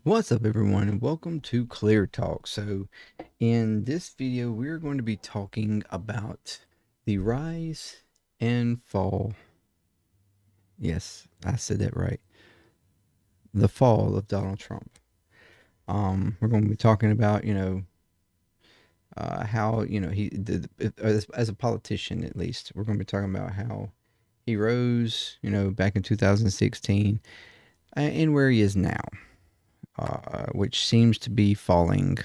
What's up, everyone, and welcome to ClearTalk. So in this video we're going to be talking about the rise and fall, yes, I said that right, the fall of Donald Trump. We're going to be talking about, how, as a politician, at least, we're going to be talking about how he rose, back in 2016, and where he is now, which seems to be falling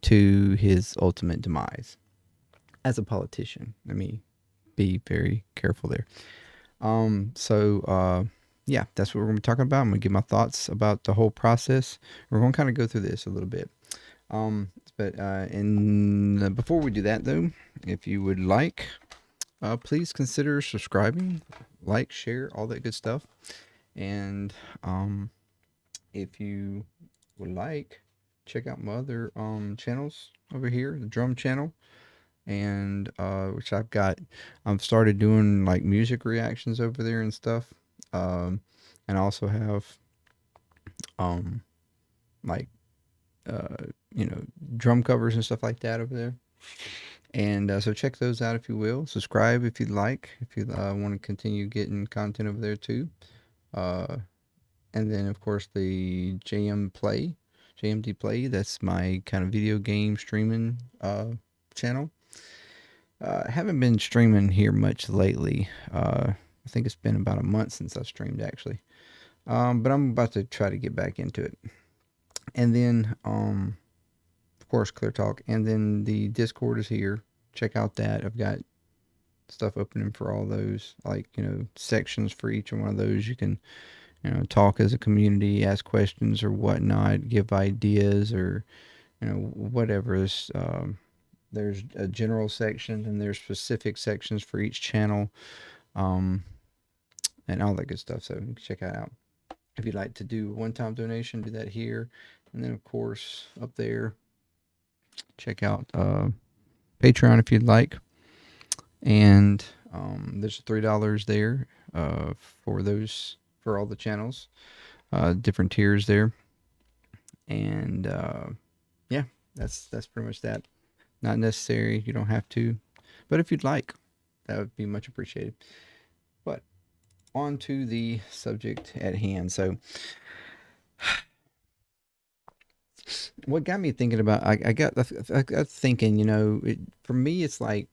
to his ultimate demise as a politician. Let me be very careful there. Yeah, that's what we're going to be talking about. I'm going to give my thoughts about the whole process. We're going to kind of go through this a little bit. Before we do that, though, if you would like, please consider subscribing, like, share, all that good stuff. And if you would like, check out my other channels over here, the drum channel, and which I've started doing like music reactions over there and stuff. And I also have um like uh drum covers and stuff like that over there. And so check those out if you will. Subscribe if you'd like, if you want to continue getting content over there too. Uh, and then of course the JMDPLAY. That's my kind of video game streaming channel. I haven't been streaming here much lately. I think it's been about a month since I've streamed actually. But I'm about to try to get back into it. And then, of course, ClearTalk. And then the Discord is here. Check out that. I've got stuff opening for all those, like, sections for each one of those. You can, talk as a community, ask questions or whatnot, give ideas or, whatever. There's a general section and there's specific sections for each channel, um, and all that good stuff. So you can check that out. If you'd like to do a one-time donation, do that here. And then, of course, up there, check out Patreon if you'd like. And there's $3 there for all the channels, different tiers there. And yeah, that's pretty much that. Not necessary. You don't have to. But if you'd like, that would be much appreciated. But on to the subject at hand. So, what got me thinking about, I got thinking, for me, it's like,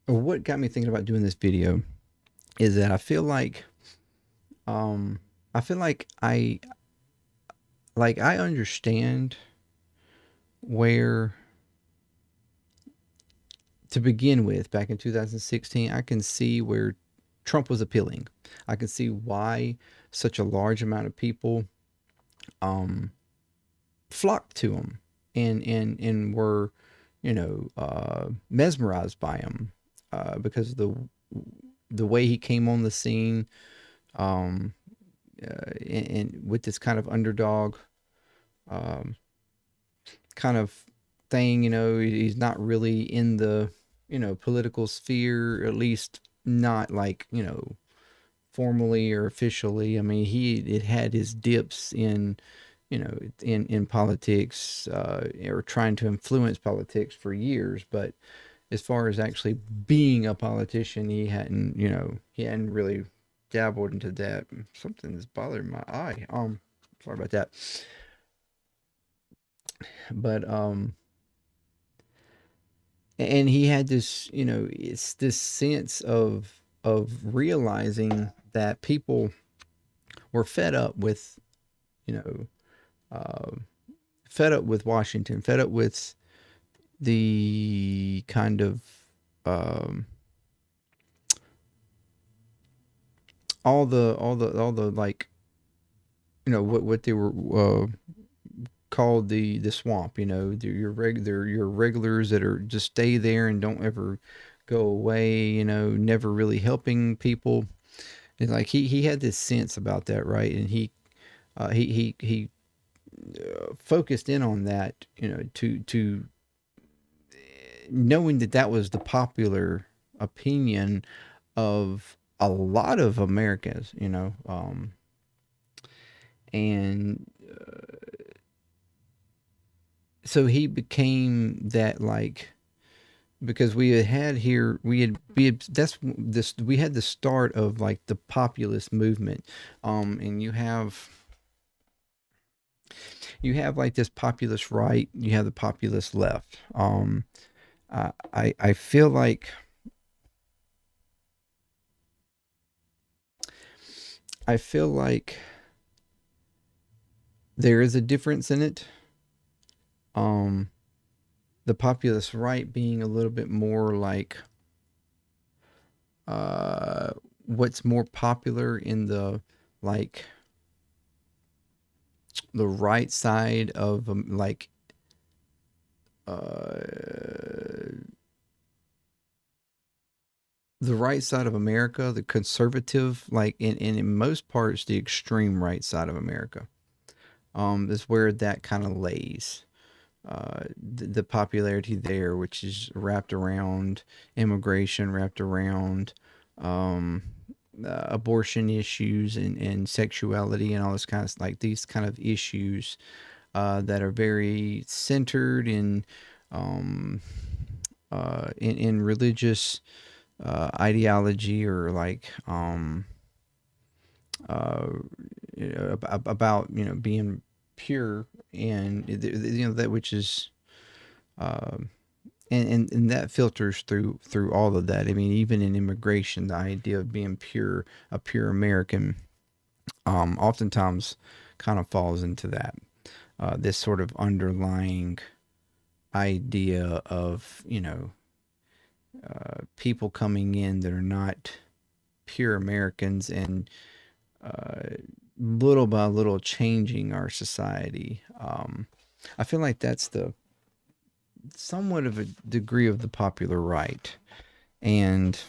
or what got me thinking about doing this video is that um, I feel like I understand where to begin with. Back in 2016, I can see where Trump was appealing. I can see why such a large amount of people um, flocked to him and were, mesmerized by him, because of the way he came on the scene, um, and with this kind of underdog um, kind of thing. He's not really in the political sphere, at least not like formally or officially. I mean, he it had his dips in in politics, or trying to influence politics for years, but as far as actually being a politician, he hadn't really dabbled into that. Something's bothering my eye. Sorry about that. But and he had this, it's this sense of realizing that people were fed up with, you know, uh, fed up with Washington, fed up with the kind of um, all the like, what they were called the swamp. Your regulars that are just stay there and don't ever go away. Never really helping people. And like he had this sense about that, right? And he focused in on that, to knowing that that was the popular opinion of a lot of Americans, and so he became that, like, because we had that's this we had the start of like the populist movement, and you have like this populist right, you have the populist left. I feel like I feel like there is a difference in it. Um, the populist right being a little bit more like uh, what's more popular in the, like, the right side of, like, uh, the right side of America, the conservative, like, in most parts, the extreme right side of America, is where that kind of lays. The popularity there, which is wrapped around immigration, wrapped around um, abortion issues, and sexuality, and all this kind of, like, these kind of issues that are very centered um, in religious ideology, or like uh, about, being pure, and that which is um, and that filters through all of that. I mean, even in immigration, the idea of being pure, a pure American, oftentimes kind of falls into that. This sort of underlying idea of, people coming in that are not pure Americans, and uh, little by little changing our society. I feel like that's the somewhat of a degree of the popular right, and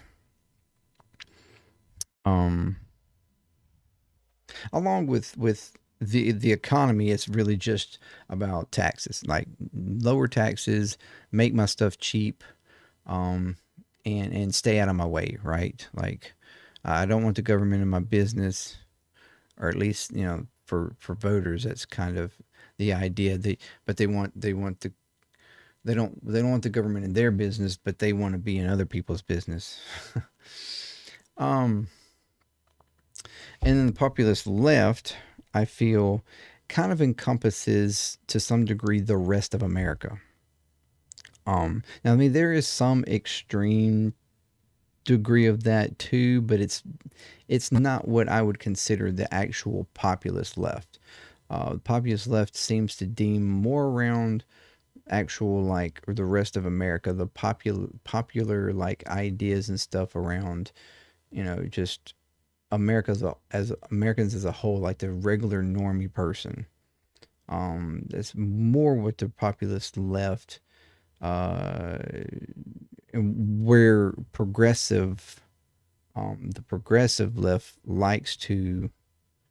um, along with the economy, it's really just about taxes, like lower taxes, make my stuff cheap, um, and stay out of my way, right? Like, I don't want the government in my business, or at least, for voters, that's kind of the idea. But they don't want the government in their business, but they want to be in other people's business. um, and then the populist left, I feel, kind of encompasses to some degree the rest of America. Now, I mean, there is some extreme degree of that too, but it's not what I would consider the actual populist left. The populist left seems to deem more around actual, like, or the rest of America, the popular like ideas and stuff around, just as Americans as a whole, like the regular normie person. That's more what the populist left, uh, where the progressive left likes to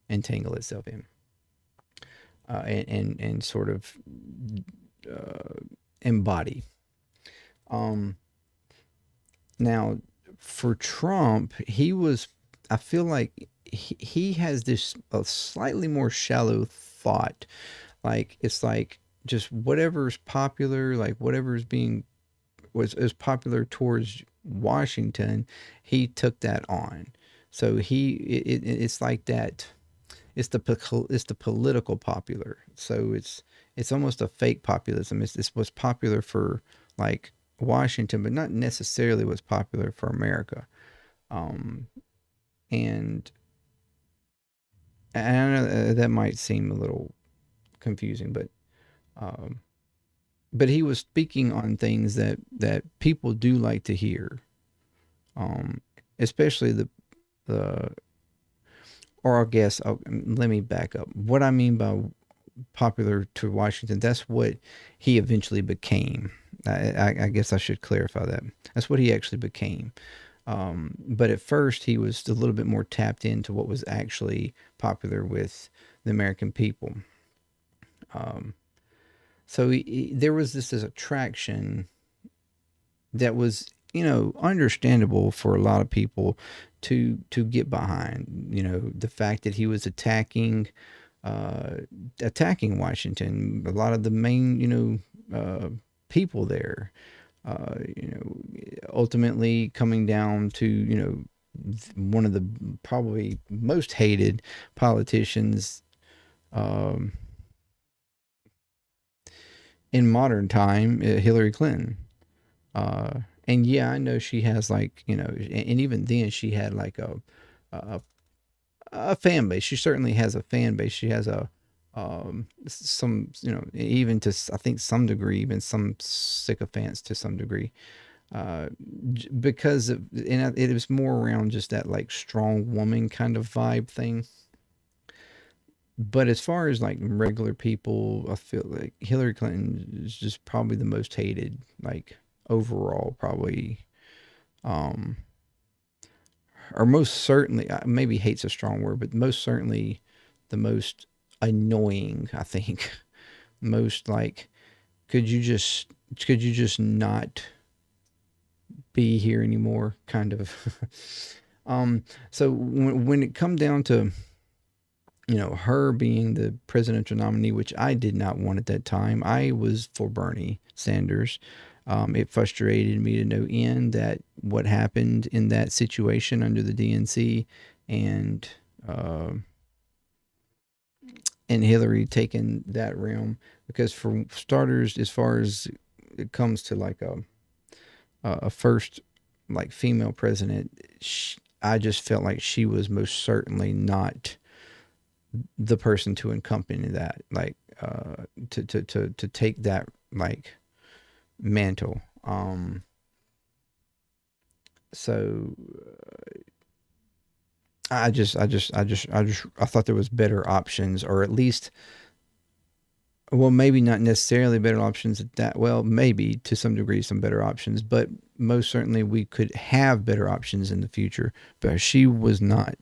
entangle itself in, and sort of uh, embody. Um, Now, for Trump, I feel like he has this a slightly more shallow thought. Like, it's like just whatever's popular, like whatever's being was is popular towards Washington, he took that on. So it's like that. It's the political popular. So it's almost a fake populism. It's what's popular for, like, Washington, but not necessarily what's popular for America. Um, and I know that might seem a little confusing, um, but he was speaking on things that people do like to hear, um, especially the or I guess, let me back up. What I mean by popular to Washington, that's what he eventually became. I guess I should clarify that. That's what he actually became. But at first, he was a little bit more tapped into what was actually popular with the American people. Um, so there was this attraction that was, understandable for a lot of people to get behind. The fact that he was uh, attacking Washington. A lot of the main, people there. You know, ultimately coming down to, you know, one of the probably most hated politicians um, in modern time, Hillary Clinton. Uh, and yeah, I know she has like, you know, and even then she had like a a fan base. She certainly has a fan base. She has a some, you know, even to I think some degree, even some sycophants to some degree, uh, because of, and it was more around just that like strong woman kind of vibe thing. But as far as like regular people, I feel like Hillary Clinton is just probably the most hated, like overall, probably, um, or most certainly, maybe hate's a strong word, but most certainly the most annoying, I think. Most like, could you just, could you just not be here anymore? Kind of. um, so when it come down to, you know, her being the presidential nominee, which I did not want at that time. I was for Bernie Sanders. It frustrated me to no end that what happened in that situation under the DNC and uh, and Hillary taking that realm, because for starters, as far as it comes to like a first like female president, I just felt like she was most certainly not the person to accompany that, like to take that like mantle. So I thought there was better options, or at least, well, maybe not necessarily better options at that. Well, maybe to some degree some better options, but most certainly we could have better options in the future. But she was not,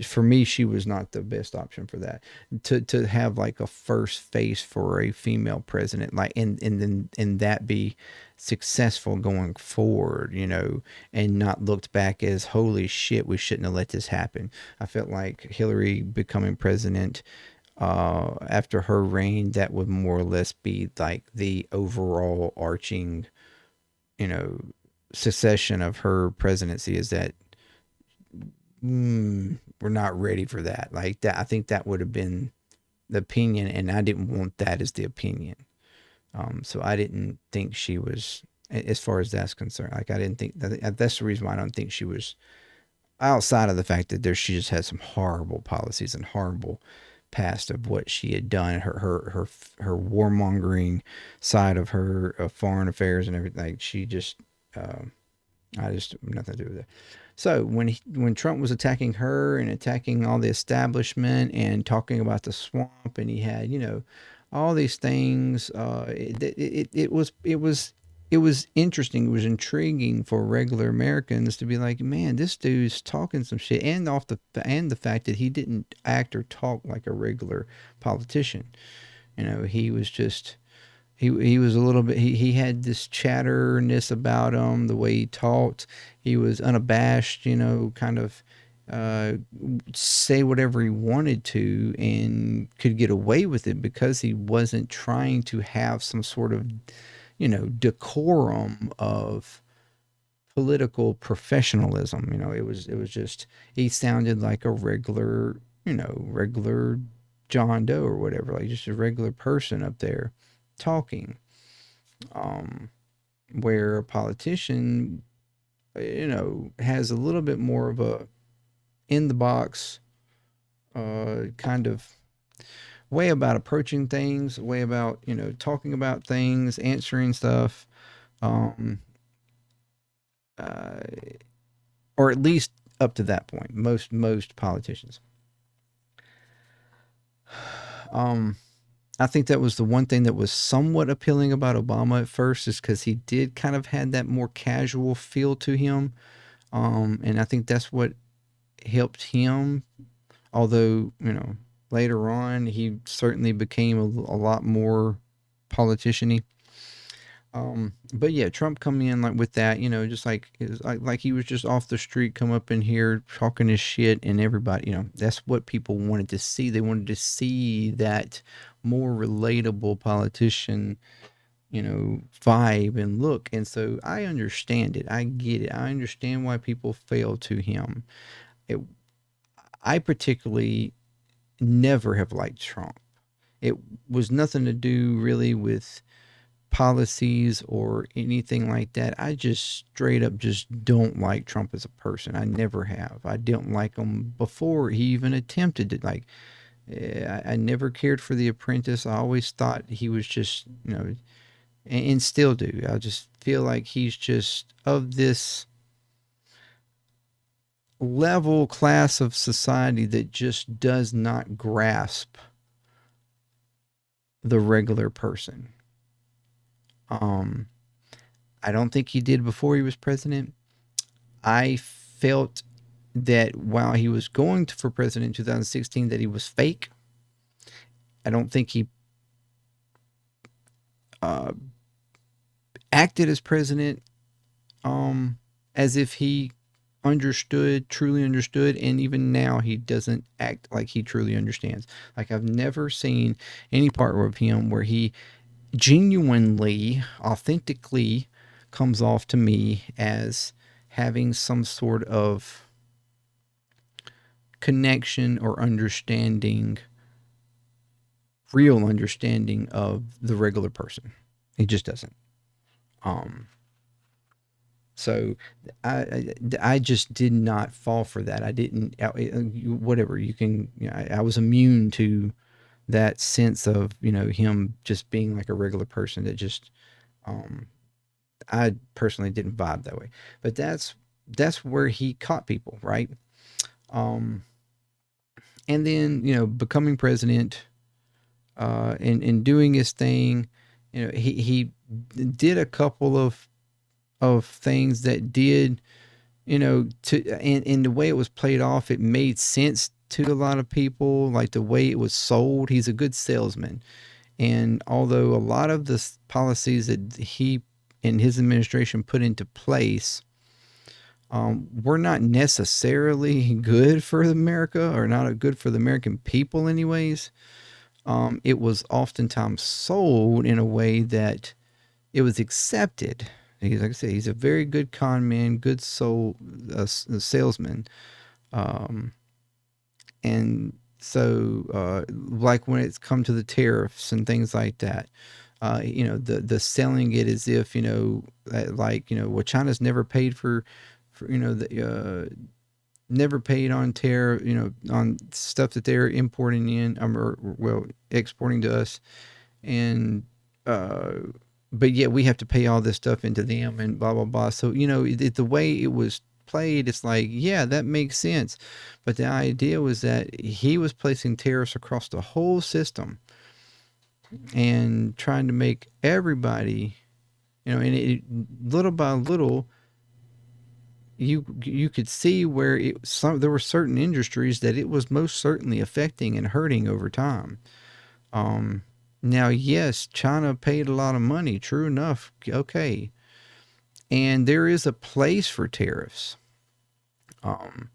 for me, she was not the best option for that. To have like a first face for a female president, like, and then and that be successful going forward, you know, and not looked back as holy shit, we shouldn't have let this happen. I felt like Hillary becoming president after her reign, that would more or less be like the overall arching, you know, succession of her presidency, is that we're not ready for that. Like that, I think that would have been the opinion, and I didn't want that as the opinion. So I didn't think she was, as far as that's concerned. Like I didn't think that's the reason why I don't think she was, outside of the fact that there she just had some horrible policies and horrible past of what she had done, her warmongering side of her foreign affairs and everything. Like she just, um, I just nothing to do with it. So when Trump was attacking her and attacking all the establishment and talking about the swamp, and he had, you know, all these things, it was interesting. It was intriguing for regular Americans to be like, man, this dude's talking some shit, and the fact that he didn't act or talk like a regular politician. You know, he was just, he was a little bit, he had this chatterness about him, the way he talked. He was unabashed, you know, kind of uh, say whatever he wanted to and could get away with it because he wasn't trying to have some sort of, you know, decorum of political professionalism. You know, it was just, he sounded like a regular, you know, regular John Doe or whatever, like just a regular person up there talking. Um, where a politician, you know, has a little bit more of a in the box kind of way about approaching things, way about, you know, talking about things, answering stuff, um, uh, or at least up to that point. Most politicians. Um, I think that was the one thing that was somewhat appealing about Obama at first, is because he did kind of had that more casual feel to him, and I think that's what helped him. Although, you know, later on he certainly became a lot more politician-y. But yeah, Trump come in like with that, you know, just like like he was just off the street, come up in here talking his shit, and everybody, you know, that's what people wanted to see. They wanted to see that more relatable politician vibe and look. And so I understand it. I get it. I understand why people fail to him. It, I particularly never have liked Trump. It was nothing to do really with policies or anything like that. I just straight up just don't like Trump as a person. I never have. I didn't like him before he even attempted to like. I never cared for The Apprentice. I always thought he was just, and still do. I just feel like he's just of this level class of society that just does not grasp the regular person. Um, I don't think he did before he was president. I felt that while he was going for president in 2016, that he was fake. I don't think he uh, acted as president as if he truly understood, and even now he doesn't act like he truly understands. Like I've never seen any part of him where he genuinely, authentically comes off to me as having some sort of connection or understanding, real understanding of the regular person. He just doesn't. Um, so I just did not fall for that. I didn't, whatever you can, I was immune to that sense of, him just being like a regular person that just, um, I personally didn't vibe that way, but that's where he caught people, right? Um, and then becoming president, and doing his thing, he did a couple of things that did, and the way it was played off, it made sense to a lot of people, like the way it was sold. He's a good salesman, and although a lot of the policies that he and his administration put into place were not necessarily good for America, or not good for the American people anyways. It was oftentimes sold in a way that it was accepted. He's, like I said, he's a very good con man, good salesman. Um, and so, like when it's come to the tariffs and things like that, the selling it as if, like, well, China's never paid for never paid on tariff, on stuff that they're importing in, or well, exporting to us, and uh, but yet we have to pay all this stuff into them and blah blah blah. So the way it was played, it's like, yeah, that makes sense, but the idea was that he was placing tariffs across the whole system and trying to make everybody, and little by little, you could see where there were certain industries that it was most certainly affecting and hurting over time. Um, Now, yes, China paid a lot of money. True enough. Okay, and there is a place for tariffs. Um,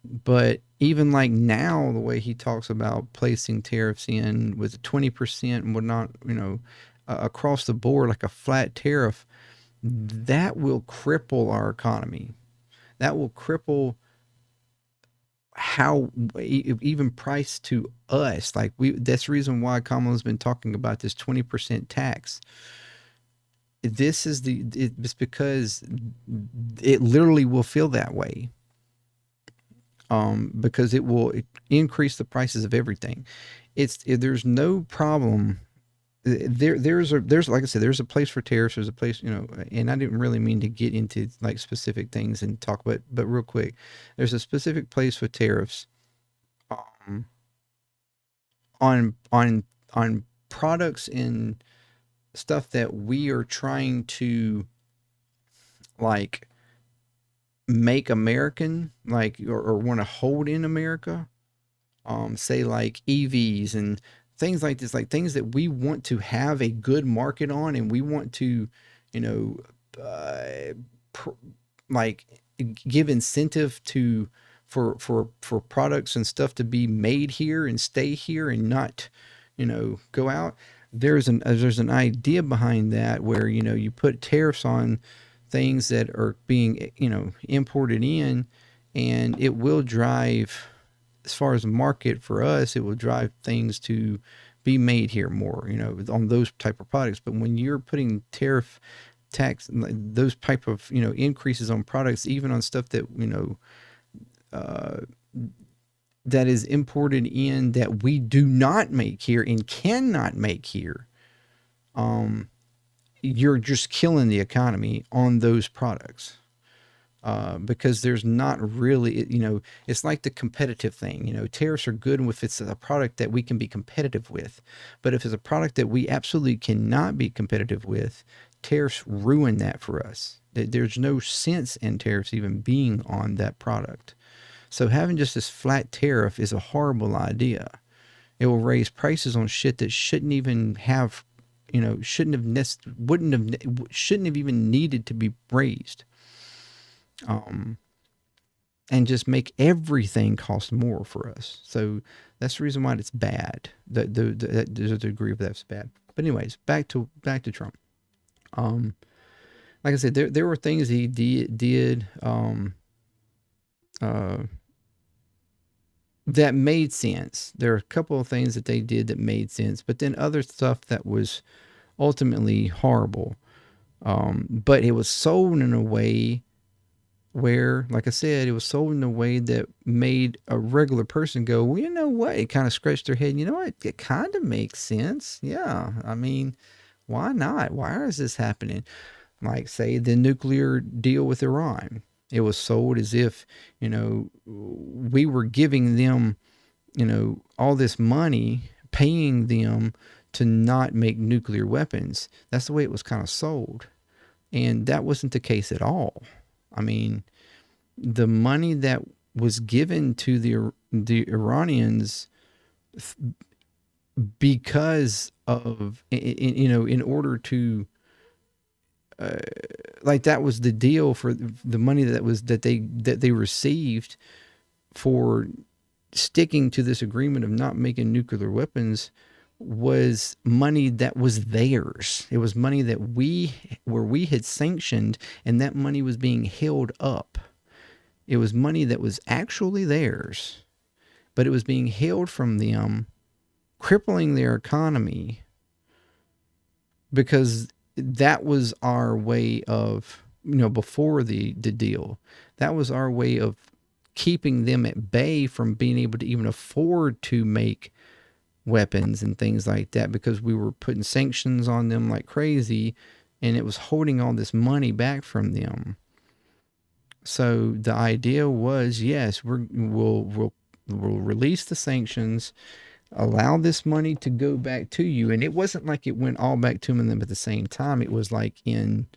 but even like now, the way he talks about placing tariffs in with 20% and whatnot, across the board, like a flat tariff, that will cripple our economy. That will cripple how even price to us. Like that's the reason why Kamala's been talking about this 20% tax. It's because it literally will feel that way. Because it will increase the prices of everything. There's no problem. There's like I said, there's a place for tariffs. There's a place, and I didn't really mean to get into like specific things and talk, but real quick, there's a specific place for tariffs um, on products and stuff that we are trying to like make American, like, or want to hold in America. Say like EVs and things like this, like things that we want to have a good market on, and we want to, you know, uh, pr- like give incentive to for products and stuff to be made here and stay here and not, go out. There's an idea behind that where you put tariffs on things that are being imported in, and it will drive, as far as the market for us, it will drive things to be made here more, on those type of products. But when you're putting tariff tax, those type of increases on products, even on stuff that that is imported in that we do not make here and cannot make here, you're just killing the economy on those products. Because there's not really, it's like the competitive thing. Tariffs are good if it's a product that we can be competitive with. But if it's a product that we absolutely cannot be competitive with, tariffs ruin that for us. There's no sense in tariffs even being on that product. So having just this flat tariff is a horrible idea. It will raise prices on shit that shouldn't even have, shouldn't have even needed to be raised. And just make everything cost more for us. So that's the reason why it's bad. There's a degree of that's bad. But anyways, back to Trump. Like I said, there were things he did uh, that made sense. There are a couple of things that they did that made sense, but then other stuff that was ultimately horrible. But it was sold in a way where, like I said, it was sold in a way that made a regular person go, well, you know what? It kind of scratched their head. You know what? It kind of makes sense. Yeah. I mean, why not? Why is this happening? Like, say, the nuclear deal with Iran. It was sold as if, we were giving them, all this money, paying them to not make nuclear weapons. That's the way it was kind of sold. And that wasn't the case at all. I mean, the money that was given to the Iranians because of, in order to, like, that was the deal for the money that they received for sticking to this agreement of not making nuclear weapons, was money that was theirs. It was money that we had sanctioned, and that money was being held up. It was money that was actually theirs, but it was being held from them, crippling their economy, because that was our way of, before the deal, that was our way of keeping them at bay from being able to even afford to make weapons and things like that, because we were putting sanctions on them like crazy, and it was holding all this money back from them. So the idea was, yes, we'll release the sanctions, allow this money to go back to you, and it wasn't like it went all back to them at the same time. It was like in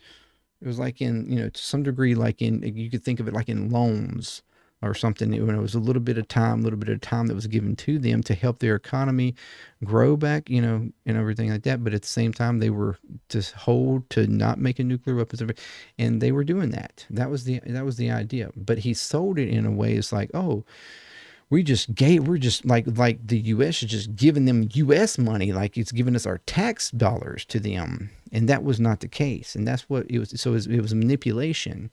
to some degree, like in, you could think of it like in loans or something. It was a little bit of time that was given to them to help their economy grow back, and everything like that. But at the same time, they were to hold to not making nuclear weapons, and they were doing that. That was the idea. But he sold it in a way, it's like, oh, we're just like the U.S. is just giving them U.S. money, like it's giving us our tax dollars to them, and that was not the case. And that's what it was. So it was manipulation,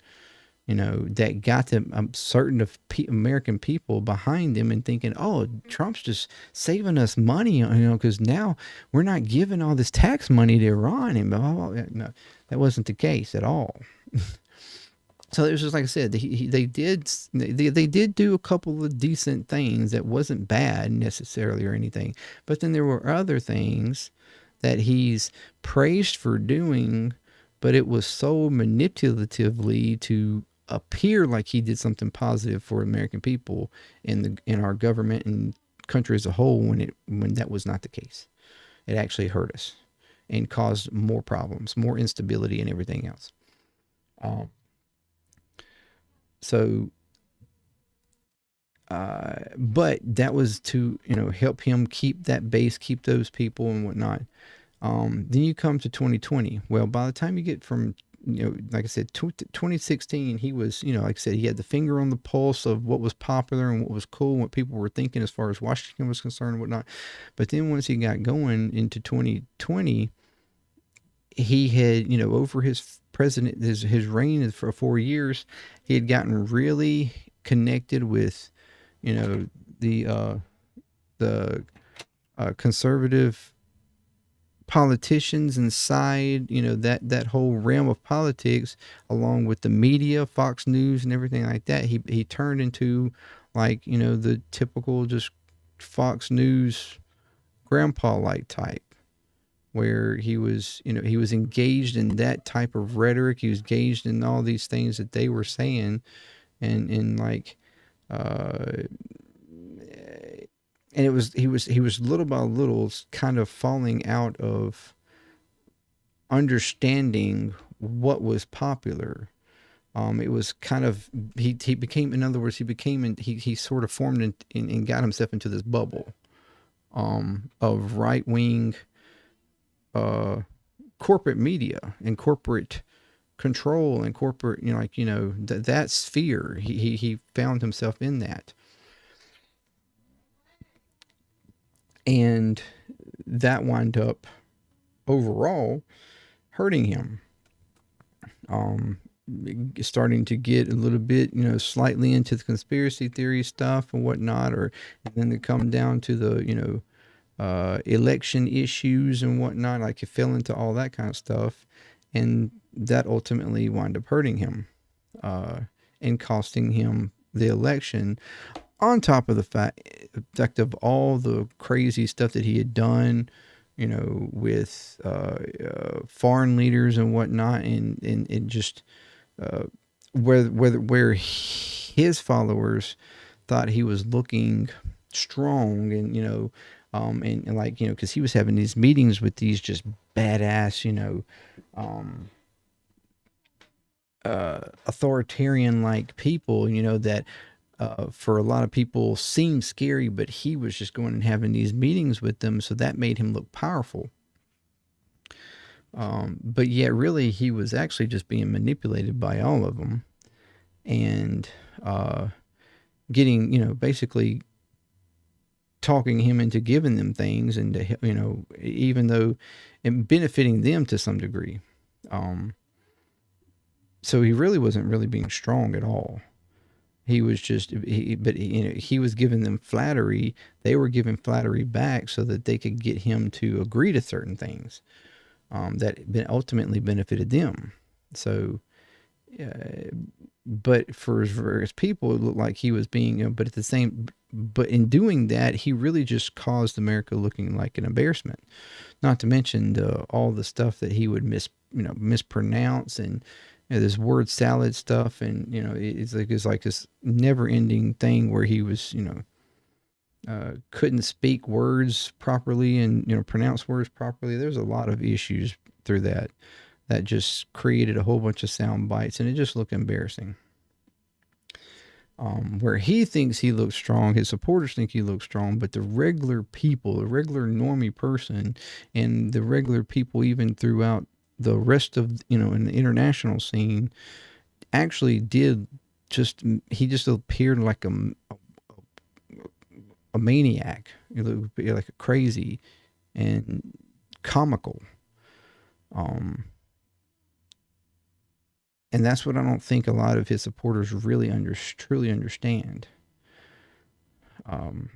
that got them, certain of American people behind them, and thinking, oh, Trump's just saving us money, because now we're not giving all this tax money to Iran, and blah, blah, blah. No, that wasn't the case at all. So it was just like I said, they did do a couple of decent things that wasn't bad necessarily or anything, but then there were other things that he's praised for doing, but it was so manipulatively to appear like he did something positive for American people in our government and country as a whole, when that was not the case. It actually hurt us and caused more problems, more instability, and everything else. So, but that was to, help him keep that base, keep those people and whatnot. Then you come to 2020. Well, by the time you get from like I said, 2016, he was, like I said, he had the finger on the pulse of what was popular and what was cool, and what people were thinking as far as Washington was concerned and whatnot. But then once he got going into 2020, he had, over his president, his reign for 4 years, he had gotten really connected with, you know, the conservative politicians inside, that whole realm of politics, along with the media, Fox News and everything like that. He turned into, like, the typical just Fox News grandpa like type, where he was engaged in that type of rhetoric. He was engaged in all these things that they were saying, and like, uh and he was little by little kind of falling out of understanding what was popular. It was kind of, he became, in other words, he sort of formed and got himself into this bubble of right wing uh, corporate media and corporate control and corporate, that sphere. He found himself in that, and that wound up overall hurting him. Um, Starting to get a little bit, slightly into the conspiracy theory stuff and whatnot, or and then they come down to the, election issues and whatnot. Like, he fell into all that kind of stuff, and that ultimately wound up hurting him, uh, and costing him the election. On top of the fact of all the crazy stuff that he had done, with foreign leaders and whatnot, and just uh, where his followers thought he was looking strong, and and like, because he was having these meetings with these just badass, um, authoritarian like people, that for a lot of people seemed scary, but he was just going and having these meetings with them, so that made him look powerful. But yet, really, he was actually just being manipulated by all of them, and uh, getting, basically talking him into giving them things, and to, even though and benefiting them to some degree. Um, so he really wasn't really being strong at all. He was just, but he was giving them flattery. They were giving flattery back so that they could get him to agree to certain things, that ultimately benefited them. So, uh, but for his people, it looked like he was being, but at the same, but in doing that, he really just caused America looking like an embarrassment. Not to mention all the stuff that he would mispronounce, and this word salad stuff, and it's like this never ending thing where he was, couldn't speak words properly, and pronounce words properly. There's a lot of issues through that just created a whole bunch of sound bites, and it just looked embarrassing. Where he thinks he looks strong, his supporters think he looks strong, but the regular people, the regular normie person, and the regular people even throughout the rest of, in the international scene, actually did just, he just appeared like a maniac, like a crazy and comical. Um, and that's what I don't think a lot of his supporters really truly understand. Um,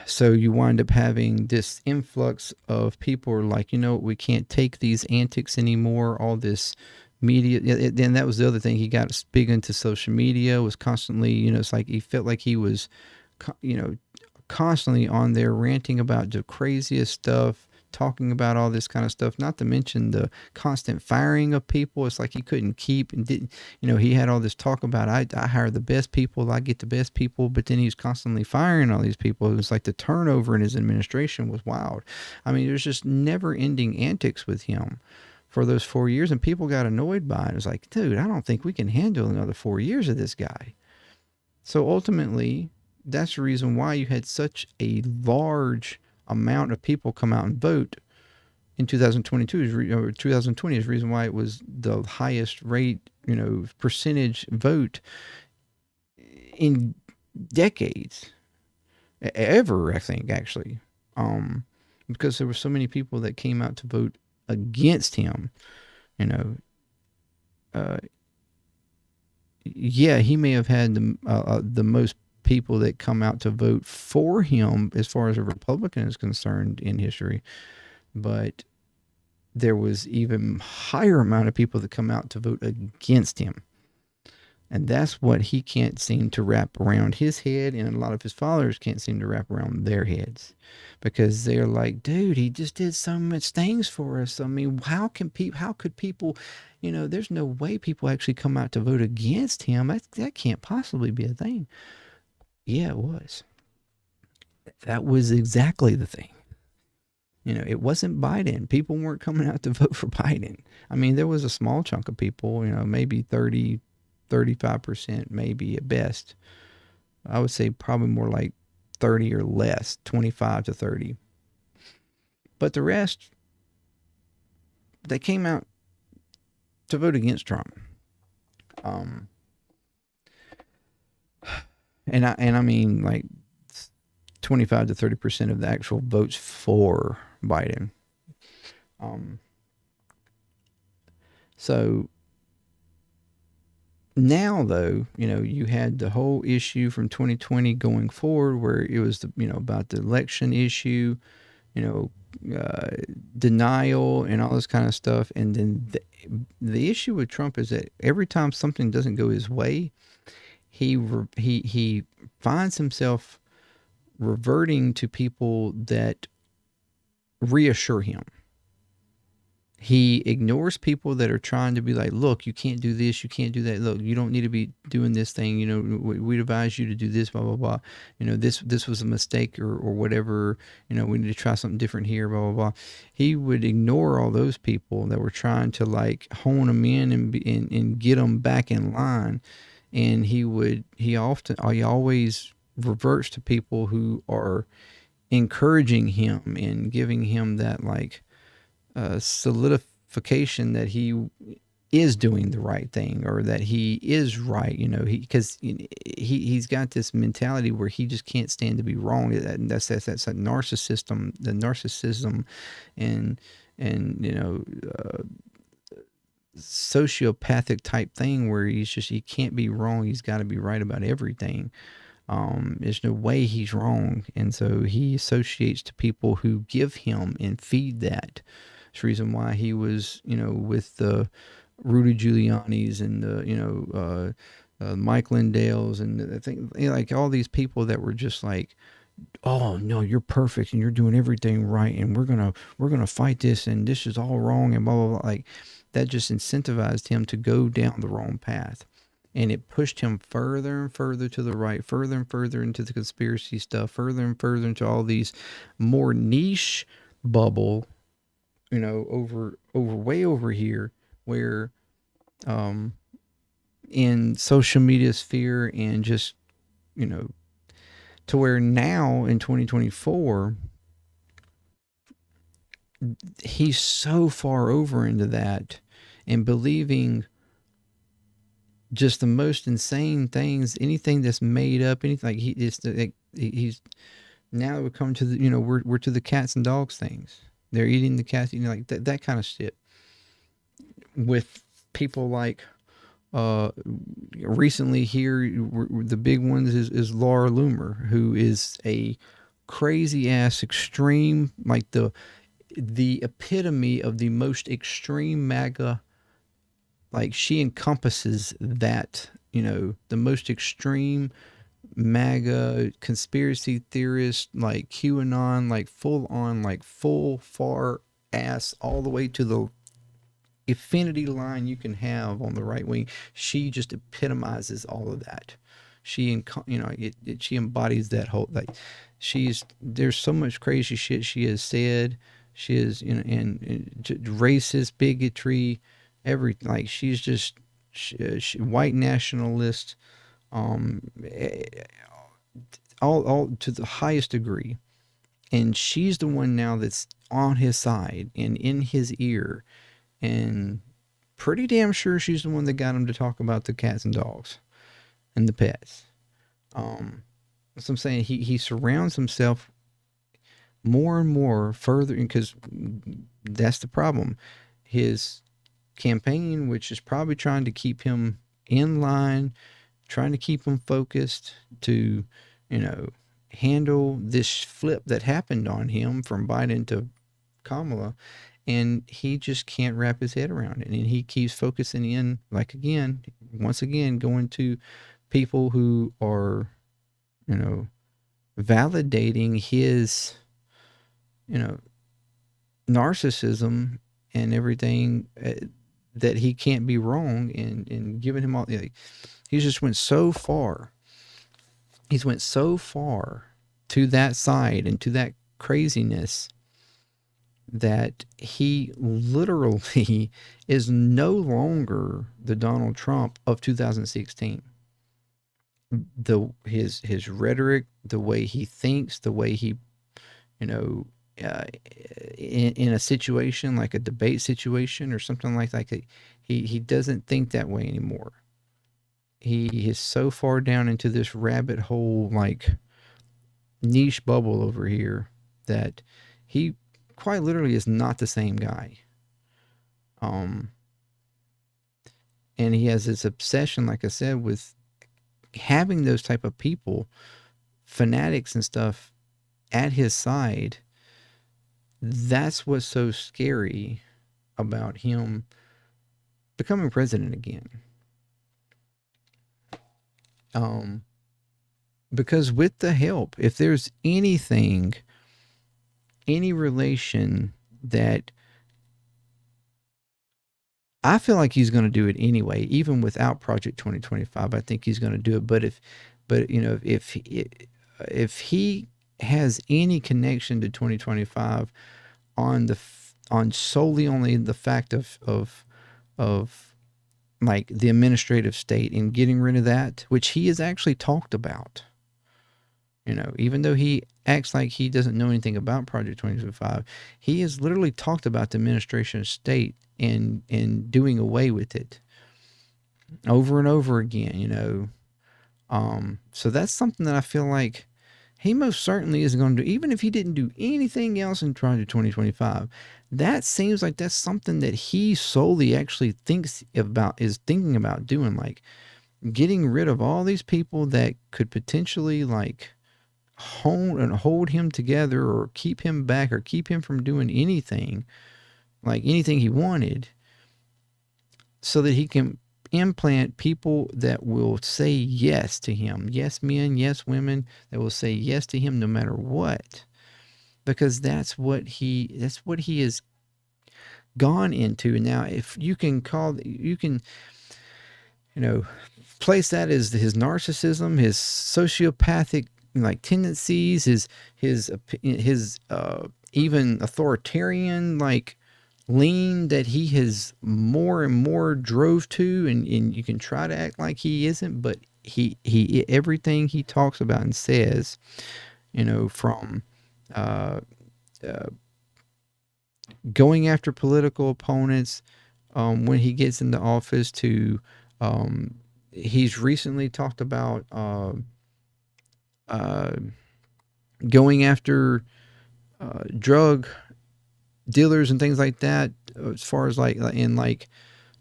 so you wind up having this influx of people are like, we can't take these antics anymore. All this media, and that was the other thing. He got big into social media, was constantly, it's like he felt like he was, you know, constantly on there ranting about the craziest stuff, talking about all this kind of stuff, not to mention the constant firing of people. It's like he couldn't keep and didn't, he had all this talk about, I hire the best people, I get the best people, but then he was constantly firing all these people. It was like the turnover in his administration was wild. I mean, there's just never ending antics with him for those 4 years, and people got annoyed by it. It was like, dude, I don't think we can handle another 4 years of this guy. So ultimately, that's the reason why you had such a large amount of people come out and vote in 2022 or 2020 is the reason why it was the highest rate, percentage vote in decades, ever, I think, actually. Um, because there were so many people that came out to vote against him, you know. Uh, yeah, he may have had the most people that come out to vote for him as far as a Republican is concerned in history, but there was even higher amount of people that come out to vote against him. And that's what he can't seem to wrap around his head, and a lot of his followers can't seem to wrap around their heads, because they're like, dude, he just did so much things for us. I mean, how could people, there's no way people actually come out to vote against him. That can't possibly be a thing. Yeah, it was. That was exactly the thing. It wasn't Biden. People weren't coming out to vote for Biden. I mean, there was a small chunk of people, maybe 30, 35%, maybe at best. I would say probably more like 30 or less, 25 to 30. But the rest, they came out to vote against Trump. Um, and I mean like 25 to 30% of the actual votes for Biden. Um, so now, though, you had the whole issue from 2020 going forward, where it was about the election issue, you know, uh, denial and all this kind of stuff. And then the issue with Trump is that every time something doesn't go his way, he finds himself reverting to people that reassure him. He ignores people that are trying to be like, look, you can't do this, you can't do that. Look, you don't need to be doing this thing. We advise you to do this, blah blah blah. This was a mistake, or whatever. We need to try something different here, blah blah blah. He would ignore all those people that were trying to like hone him in and get him back in line. And he always reverts to people who are encouraging him and giving him that like solidification that he is doing the right thing, or that he is right. Because he's got this mentality where he just can't stand to be wrong. That's that narcissism, the narcissism, and sociopathic type thing, where he can't be wrong. He's got to be right about everything. There's no way he's wrong, and so he associates to people who give him and feed that. It's the reason why he was, with the Rudy Giuliani's and the, Mike Lindell's, and I think like all these people that were just like, oh no, you're perfect and you're doing everything right, and we're gonna fight this, and this is all wrong, and blah blah blah. Like that just incentivized him to go down the wrong path. And it pushed him further and further to the right, further and further into the conspiracy stuff, further and further into all these more niche bubble, over way over here, where in social media sphere, and just, to where now in 2024, he's so far over into that and believing just the most insane things, anything that's made up, anything like he's now we come to the, we're to the cats and dogs things. They're eating the cats, like that kind of shit. With people like recently here, the big ones is Laura Loomer, who is a crazy ass extreme, like the epitome of the most extreme MAGA. Like she encompasses that, the most extreme MAGA conspiracy theorist, like QAnon, like full on, like full far ass, all the way to the affinity line you can have on the right wing. She just epitomizes all of that. She, she embodies that whole, like, there's so much crazy shit she has said. She is, and racist bigotry, everything. Like she's just white nationalist, um, all to the highest degree. and she's the one now that's on his side and in his ear, and pretty damn sure she's the one that got him to talk about the cats and dogs and the pets. So I'm saying he surrounds himself more and more further, because that's the problem. His campaign, which is probably trying to keep him in line, trying to keep him focused to, you know, handle this flip that happened on him from Biden to Kamala, and he just can't wrap his head around it. And he keeps focusing in, like, again, once again, going to people who are, you know, validating his, you know, narcissism and everything, that he can't be wrong, and giving him all. Like, he just went so far. He's went so far to that side and to that craziness that he literally is no longer the Donald Trump of 2016. His rhetoric, the way he thinks, the way he, you know, uh, in a situation like a debate situation or something like that, he doesn't think that way anymore. He is so far down into this rabbit hole, like niche bubble over here, that he quite literally is not the same guy. Um, and he has this obsession, like I said, with having those type of people, fanatics and stuff, at his side. That's what's so scary about him becoming president again. Um, because with the help, if there's anything, any relation that I feel like he's going to do it anyway, even without Project 2025. I think he's going to do it. But you know, if he has any connection to 2025 on on solely only the fact of like the administrative state and getting rid of that, which he has actually talked about. You know, even though he acts like he doesn't know anything about Project 2025, he has literally talked about the administration of state and doing away with it over and over again, you know. So that's something that I feel like he most certainly is going to do, even if he didn't do anything else in Project 2025. That seems like that's something that he solely actually thinks about, is thinking about doing, like getting rid of all these people that could potentially like hold him together or keep him back or keep him from doing anything, like anything he wanted, so that he can implant people that will say yes to him. Yes, men, yes, women, that will say yes to him no matter what. Because that's what he has gone into. Now, if you can call, you can, you know, place that as his narcissism, his sociopathic like tendencies, his even authoritarian like lean that he has more and more drove to, and you can try to act like he isn't, but he everything he talks about and says, you know, from uh, uh, going after political opponents when he gets into office to he's recently talked about uh, going after drug dealers and things like that, as far as like in like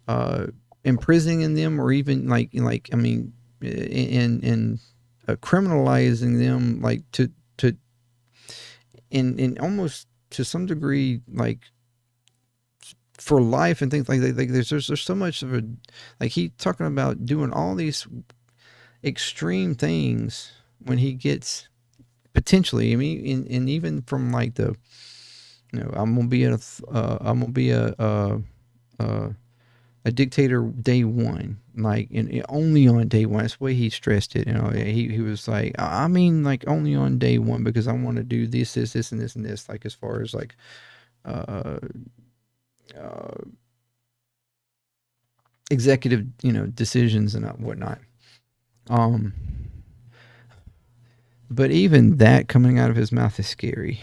uh, imprisoning them, or even like I mean, in criminalizing them, like to in almost to some degree, like for life and things like that. Like there's so much of a, like he talking about doing all these extreme things when he gets potentially. I mean, and even from like the, you know, I'm gonna be a dictator day one, like and only on day one. That's the way he stressed it. You know, he was like, I mean, like only on day one, because I want to do this, and this, and this. Like as far as like uh, uh, executive, you know, decisions and whatnot. Um, but even that coming out of his mouth is scary.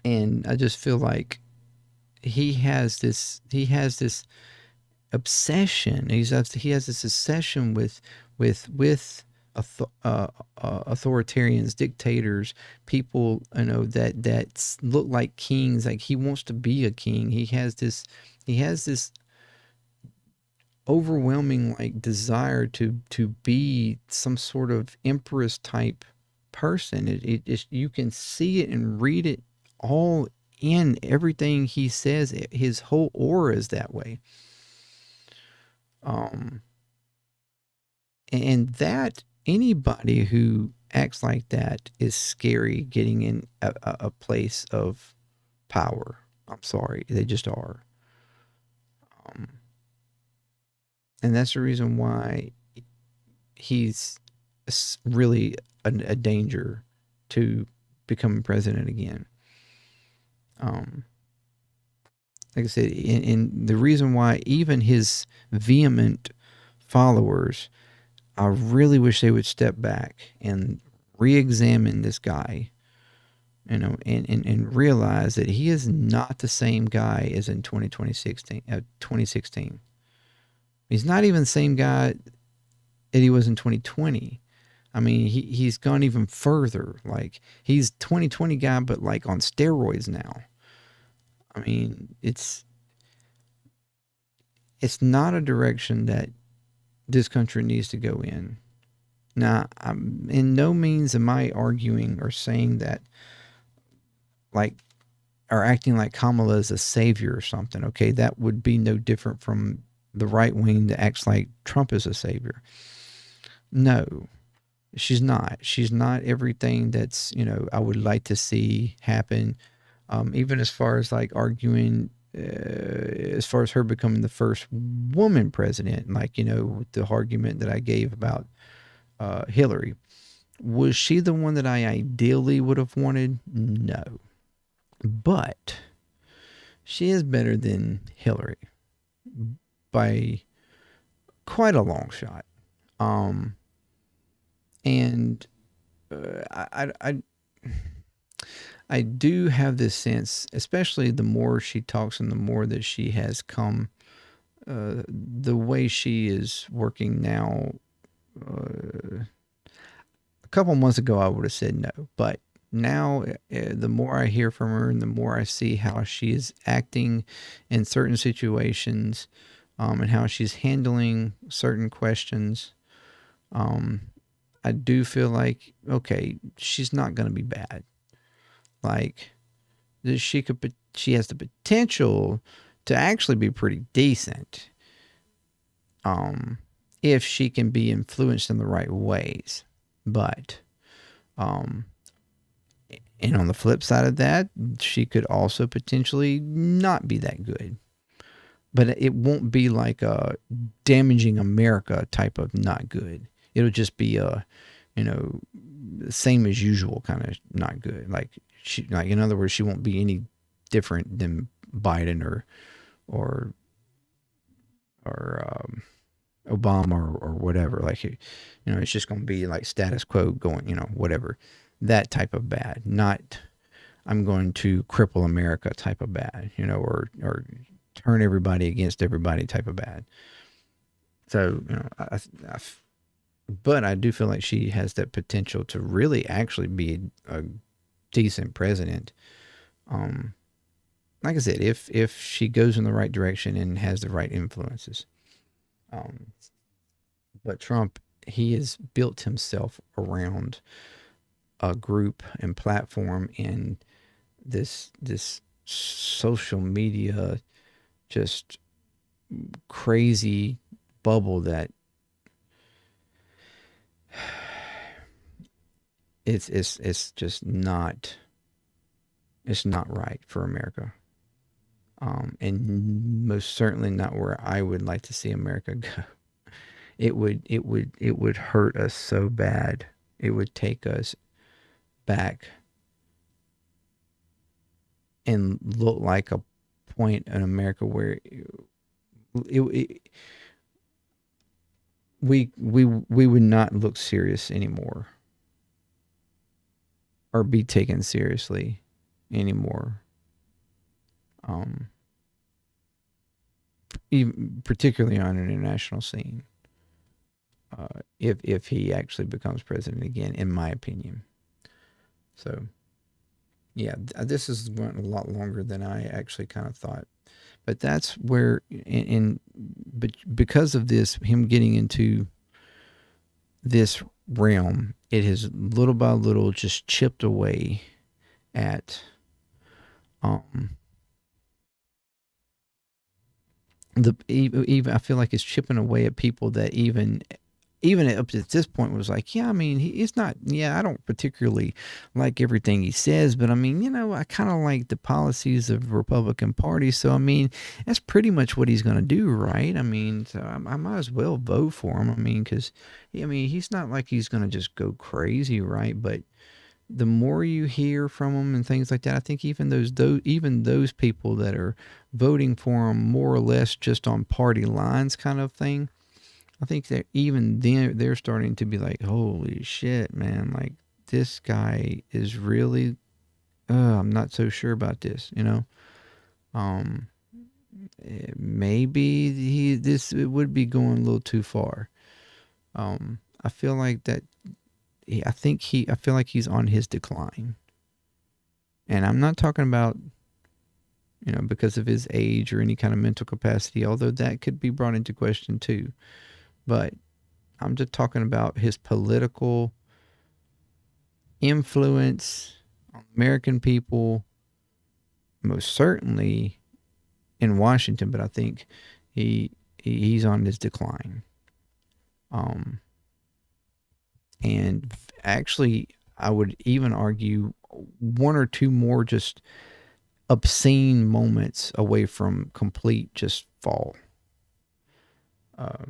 And I just feel like he has this obsession. He has this obsession with authoritarians, dictators, people, that look like kings. Like he wants to be a king. He has this overwhelming like desire to be some sort of empress type person. You can see it and read it all in everything he says. His whole aura is that way. Um, and that anybody who acts like that is scary getting in a place of power. I'm sorry, they just are. Um, and that's the reason why he's really a danger to becoming president again. Um, like I said, and the reason why even his vehement followers, I really wish they would step back and re-examine this guy, and realize that he is not the same guy as in 2016. He's not even the same guy that he was in 2020. I mean, he's gone even further. Like he's 2020 guy, but like on steroids now. I mean, it's not a direction that this country needs to go in. Now, in no means am I arguing or saying that like or acting like Kamala is a savior or something. Okay, that would be no different from the right wing that acts like Trump is a savior. No, she's not. She's not everything that's I would like to see happen. Even as far as like arguing, as far as her becoming the first woman president, like with the argument that I gave about Hillary, was she the one that I ideally would have wanted? No, but she is better than Hillary by quite a long shot. Um, and I do have this sense, especially the more she talks and the more that she has come, the way she is working now. A couple months ago, I would have said no, but now the more I hear from her and the more I see how she is acting in certain situations, and how she's handling certain questions, um, I do feel like okay, she's not going to be bad. Like she has the potential to actually be pretty decent, um, if she can be influenced in the right ways. But um, and on the flip side of that, she could also potentially not be that good. But it won't be like a damaging America type of not good. It'll just be a, you know, same as usual kind of not good. Like in other words, she won't be any different than Biden or or Obama or whatever. Like it's just going to be like status quo going. Whatever, that type of bad. Not I'm going to cripple America type of bad. Or turn everybody against everybody type of bad. So but I do feel like she has that potential to really actually be a decent president. Um, like I said, if she goes in the right direction and has the right influences. Um, but Trump, he has built himself around a group and platform in this social media just crazy bubble that it's just not it's not right for America. And most certainly not where I would like to see America go. It would hurt us so bad. It would take us back and look like a point in America where it we would not look serious anymore or be taken seriously. anymore. Um, Even particularly on an international scene. If he actually becomes president again, in my opinion. So yeah, this has went a lot longer than I actually kind of thought. But that's where, but because of this, him getting into this realm, it has little by little just chipped away at um the even I feel like it's chipping away at people that even up to this point was like, yeah, I mean, he's not, yeah, I don't particularly like everything he says, but I mean, I kind of like the policies of the Republican Party. So, I mean, that's pretty much what he's going to do, right? I mean, so I might as well vote for him. I mean, because, I mean, he's not like he's going to just go crazy, right? But the more you hear from him and things like that, I think even those people that are voting for him more or less just on party lines kind of thing, I think that even then they're starting to be like, holy shit, man, like this guy is really, I'm not so sure about this. Um, maybe it would be going a little too far. I feel like that, I feel like he's on his decline. And I'm not talking about, because of his age or any kind of mental capacity, although that could be brought into question too. But I'm just talking about his political influence on American people, most certainly in Washington, but I think he's on his decline. Um, and actually, I would even argue one or two more just obscene moments away from complete just fall. Uh,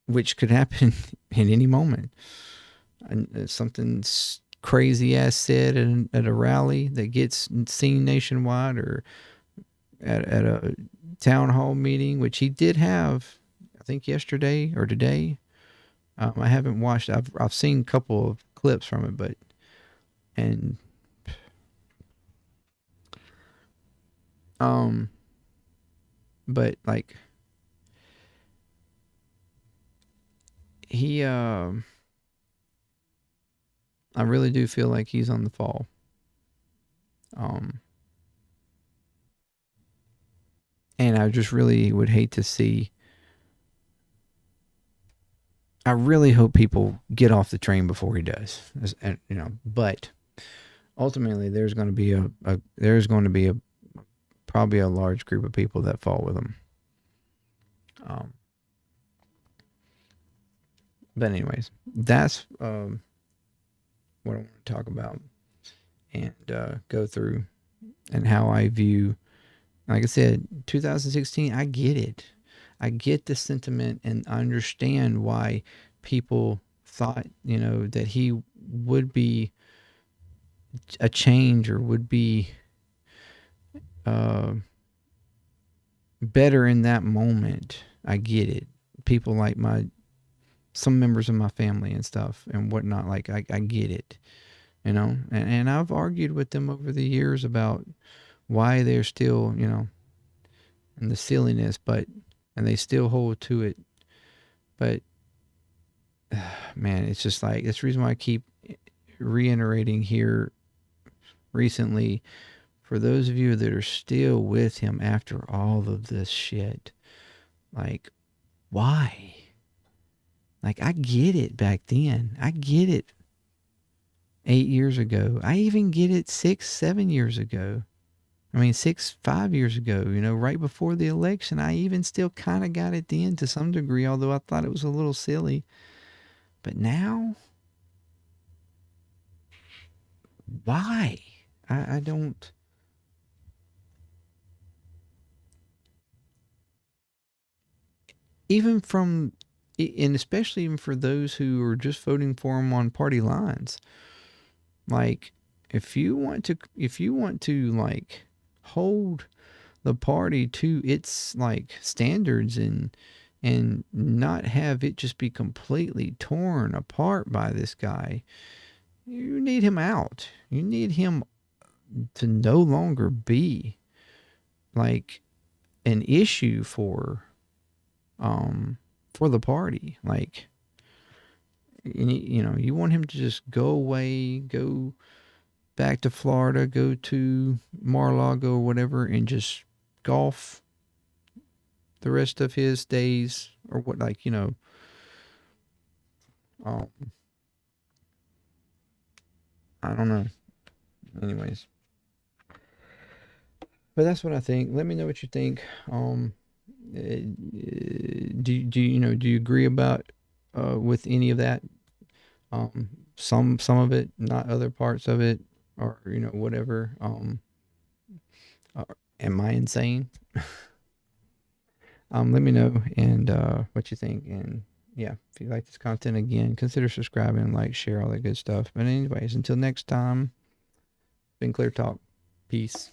which could happen in any moment. And something crazy ass said at a rally that gets seen nationwide, or at a town hall meeting, which he did have, I think yesterday or today. I haven't watched. I've seen a couple of clips from it, and um, but like he, I really do feel like he's on the fall. Um, and I just really would hate to see. I really hope people get off the train before he does, But ultimately, there's going to be a probably a large group of people that fall with him. Um, but anyways, that's what I want to talk about and go through, and how I view. Like I said, 2016. I get it. I get the sentiment, and I understand why people thought that he would be a change, or would be uh, better in that moment. I get it. People like some members of my family and stuff and whatnot. Like I get it, and I've argued with them over the years about why they're still, and the silliness, and they still hold to it. But man, it's just like, that's the reason why I keep reiterating here recently, for those of you that are still with him after all of this shit, like, why? Like, I get it back then. I get it 8 years ago. I even get it 6, 7 years ago. I mean, 5 years ago, right before the election. I even still kind of got it then to some degree, although I thought it was a little silly. But now, why? I don't. Even from, and especially even for those who are just voting for him on party lines, like, if you want to like hold the party to its like standards, and not have it just be completely torn apart by this guy, You need him out. You need him to no longer be like an issue um for the party. Like you know, you want him to just go away, go back to Florida, go to Mar-a-Lago or whatever, and just golf the rest of his days or what, like, you know, um, I don't know. Anyways, but that's what I think. Let me know what you think. Do you know? Do you agree about with any of that? Some of it, not other parts of it, or you know whatever. Uh, am I insane? Let me know and what you think. And yeah, if you like this content again, consider subscribing, like, share, all that good stuff. But anyways, until next time, it's been Clear Talk. Peace.